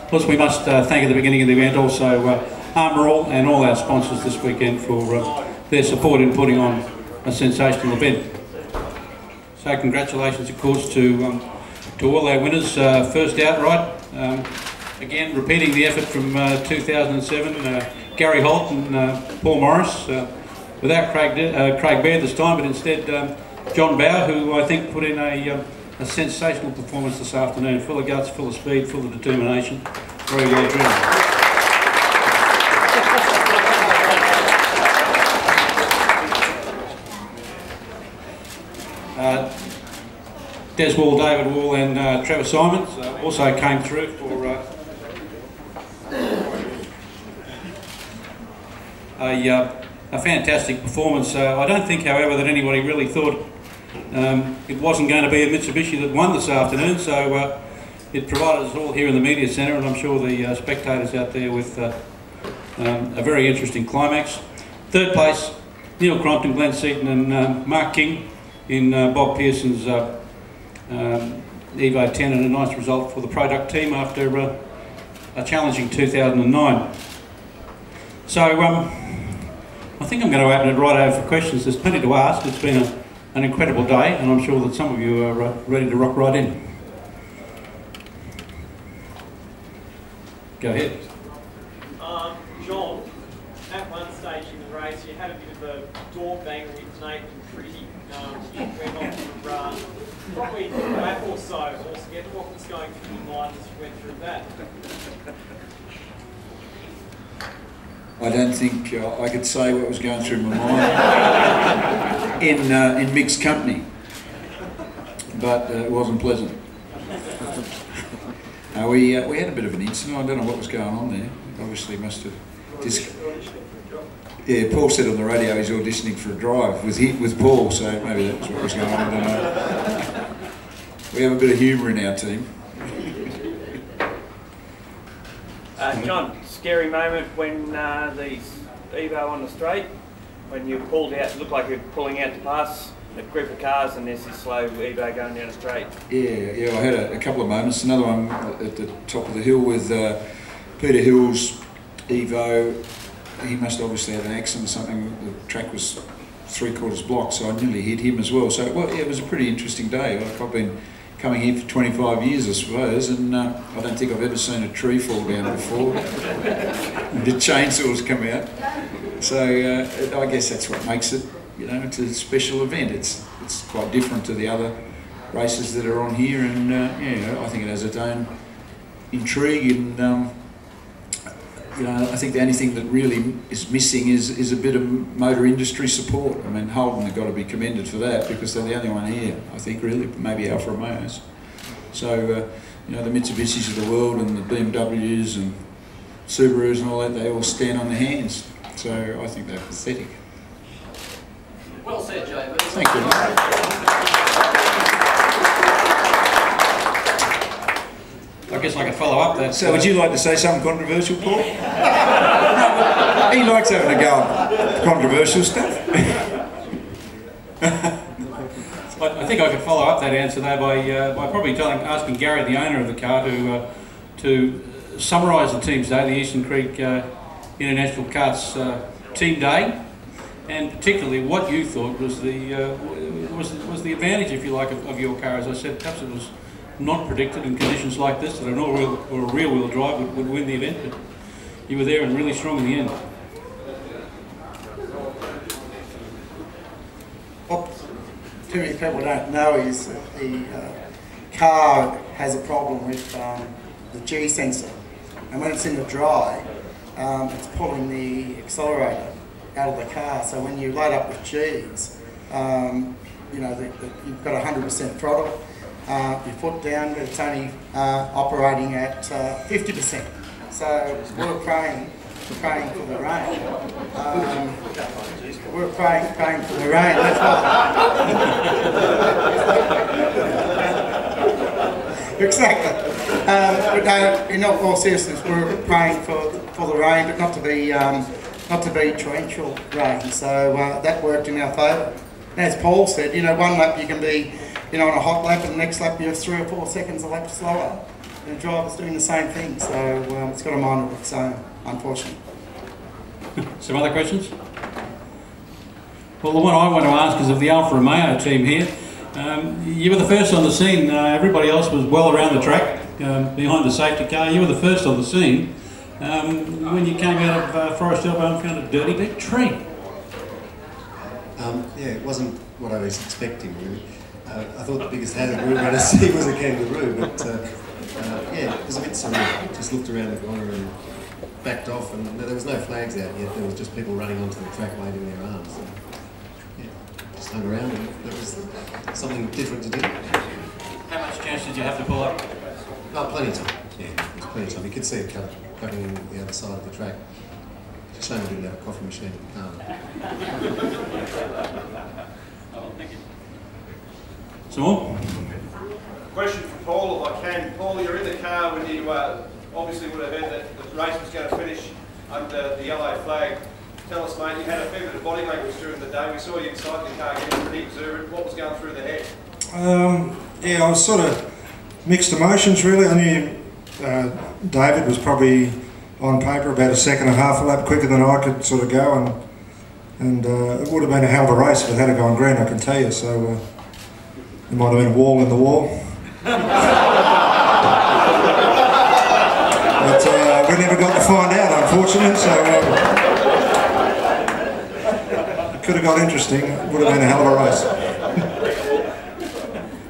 Of course, we must thank at the beginning of the event also Armor All and all our sponsors this weekend for their support in putting on a sensational event. So congratulations, of course, to all our winners. First outright, again repeating the effort from 2007, Gary Holt and Paul Morris, without Craig Baird this time, but instead John Bower, who I think put in a sensational performance this afternoon, full of guts, full of speed, full of determination, very well driven. Des Wall, David Wall and Trevor Simons also came through for a fantastic performance. I don't think, however, that anybody really thought it wasn't going to be a Mitsubishi that won this afternoon, so it provided us all here in the media centre, and I'm sure the spectators out there with a very interesting climax. Third place, Neil Crompton, Glenn Seaton and Mark King in Bob Pearson's Evo 10, and a nice result for the product team after a challenging 2009. So I think I'm going to open it right over for questions. There's plenty to ask. It's been an incredible day, and I'm sure that some of you are ready to rock right in. Go ahead. John, at one stage in the race you had a bit of a door banger with Nathan Pretty. You went on for probably a lap or so altogether. What was going through your mind as you went through that? I don't think I could say what was going through my mind in mixed company, but it wasn't pleasant. We had a bit of an incident. I don't know what was going on there. Obviously must have... Yeah, Paul said on the radio he's auditioning for a drive with Paul, so maybe that's what was going on. I don't know. We have a bit of humour in our team. John, scary moment when the Evo on the straight, when you pulled out, it looked like you were pulling out to pass a group of cars and there's this slow Evo going down the straight. Yeah, I had a couple of moments. Another one at the top of the hill with Peter Hill's Evo. He must obviously have an accident or something. The track was 3/4 blocked, so I nearly hit him as well. So it was a pretty interesting day. Like, I've been coming here for 25 years, I suppose, and I don't think I've ever seen a tree fall down before. The chainsaws come out. So I guess that's what makes it, you know, it's a special event. It's quite different to the other races that are on here, and yeah, I think it has its own intrigue, and you know, I think the only thing that really is missing is a bit of motor industry support. I mean, Holden have got to be commended for that, because they're the only one here, I think, really, maybe Alfa Romeos. So, you know, the Mitsubishis of the world and the BMWs and Subarus and all that, they all stand on their hands. So I think they're pathetic. Well said, Jay. Thank you. I guess I could follow up that. So would you like to say something controversial, Paul? He likes having a go at controversial stuff. I think I could follow up that answer though by probably asking Gary, the owner of the car, to summarise the team's day, the Eastern Creek International Karts team day, and particularly what you thought was the advantage, if you like, of your car. As I said, perhaps it was not predicted in conditions like this that an all-wheel or a rear-wheel drive would win the event, but you were there and really strong in the end. What too many people don't know is that the car has a problem with the G sensor, and when it's in the dry, it's pulling the accelerator out of the car. So when you load up with G's, you know, you've got 100% throttle. Your foot down, it's only operating at 50%. So we're praying for the rain. We're praying for the rain. That's what. Exactly. But no, in all seriousness, we're praying for the rain, but not to be torrential rain. So that worked in our favour. As Paul said, you know, one lap you can be, you know, on a hot lap, and the next lap you're 3 or 4 seconds a lap slower. the driver's doing the same thing, so it's got a mind of its own, unfortunately. Some other questions? Well, the one I want to ask is of the Alfa Romeo team here. You were the first on the scene. Everybody else was well around the track, behind the safety car. You were the first on the scene. When you came out of Forest Elbow and found a dirty big tree. Yeah, it wasn't what I was expecting, really. I thought the biggest hazard we were going to see was a kangaroo, but yeah, it was a bit surreal. Just looked around the corner and backed off, and there was no flags out yet. There was just people running onto the track waving their arms. So, yeah, just hung around, and that was something different to do. How much chance did you have to pull up? Oh, plenty of time. Yeah, there was plenty of time. You could see it coming in the other side of the track. It's a shame we didn't have a coffee machine in the car. Some more? Question for Paul, if I can. Paul, you're in the car when you obviously would have heard that the race was going to finish under the yellow flag. Tell us, mate, you had a fair bit of body language during the day. We saw you inside the car getting pretty observant. What was going through the head? Yeah, I was sort of mixed emotions, really. I knew David was probably on paper about a second and a half a lap quicker than I could sort of go, and it would have been a hell of a race if it had gone green, I can tell you. So there might have been a wall in the wall. But we never got to find out, unfortunately, so it could have got interesting. It would have been a hell of a race.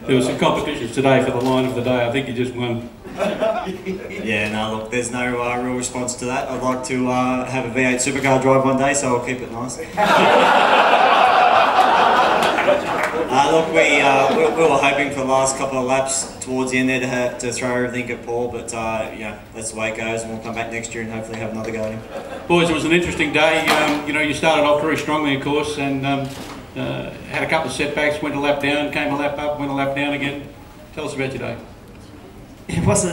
There were some competitions today for the line of the day. I think you just won. Yeah, no, look, there's no real response to that. I'd like to have a V8 supercar drive one day, so I'll keep it nice. Look, we were hoping for the last couple of laps towards the end there to throw everything at Paul, but yeah, that's the way it goes, and we'll come back next year and hopefully have another go at him. Boys, it was an interesting day. You know, you started off very strongly, of course, and had a couple of setbacks, went a lap down, came a lap up, went a lap down again. Tell us about your day. It was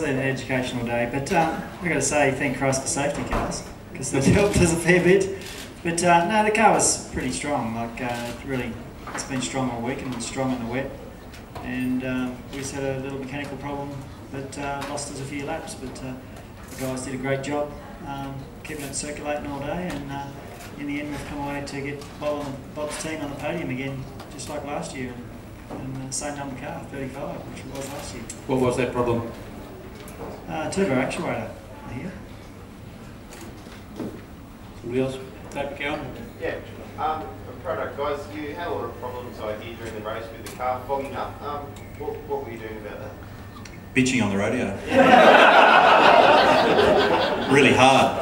an educational day, but I've got to say thank Christ for safety cars, because that helped us a fair bit. But no, the car was pretty strong. Like really, it's been strong all week and strong in the wet. And we just had a little mechanical problem that lost us a few laps. But the guys did a great job keeping it circulating all day. And in the end, we've come away to get Bob's team on the podium again, just like last year. And the same number car, 35, which it was last year. What was that problem? Turbo actuator here. Somebody else? Take the car? Yeah. Product guys, you had a lot of problems I hear during the race with the car fogging up. What were you doing about that? Bitching on the radio. Really hard.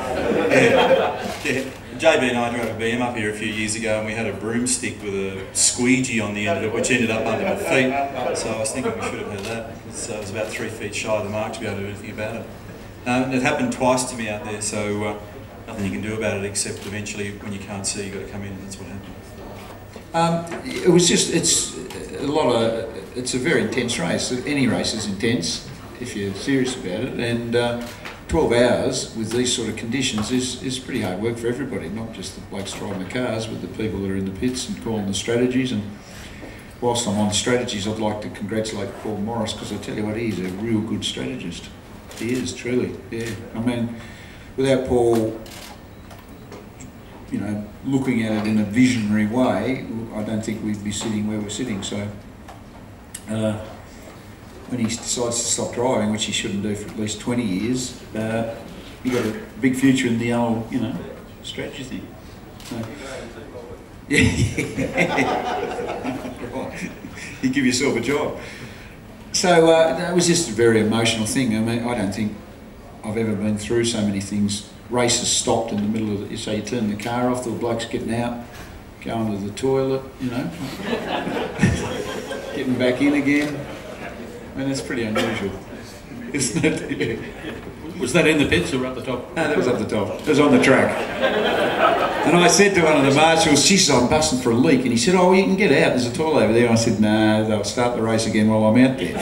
Yeah. JB and I drove a BM up here a few years ago, and we had a broomstick with a squeegee on the end of it, which ended up under my feet. So I was thinking we should have had that. So it was about 3 feet shy of the mark to be able to do anything about it. It happened twice to me out there, so nothing you can do about it except eventually when you can't see, you've got to come in, and that's what happened. It was just, it's a very intense race. Any race is intense if you're serious about it, and 12 hours with these sort of conditions is pretty hard work for everybody, not just the blokes driving the cars, but the people that are in the pits and calling the strategies. And whilst I'm on strategies, I'd like to congratulate Paul Morris, because I tell you what, he's a real good strategist. He is, truly, yeah. I mean, without Paul, you know, looking at it in a visionary way, I don't think we'd be sitting where we're sitting. So when he decides to stop driving, which he shouldn't do for at least 20 years, he got a big future in the old, you know, strategy thing. So, yeah, you give yourself a job. So that was just a very emotional thing. I mean, I don't think I've ever been through so many things. Races stopped in the middle of it. So you turn the car off, the bloke's getting out, going to the toilet, you know, getting back in again. I mean, that's pretty unusual, isn't it? Yeah. Was that in the pits or up the top? No, that was up the top. It was on the track. And I said to one of the marshals, she said, I'm busting for a leak. And he said, oh, you can get out, there's a toilet over there. And I said, no, they'll start the race again while I'm out there.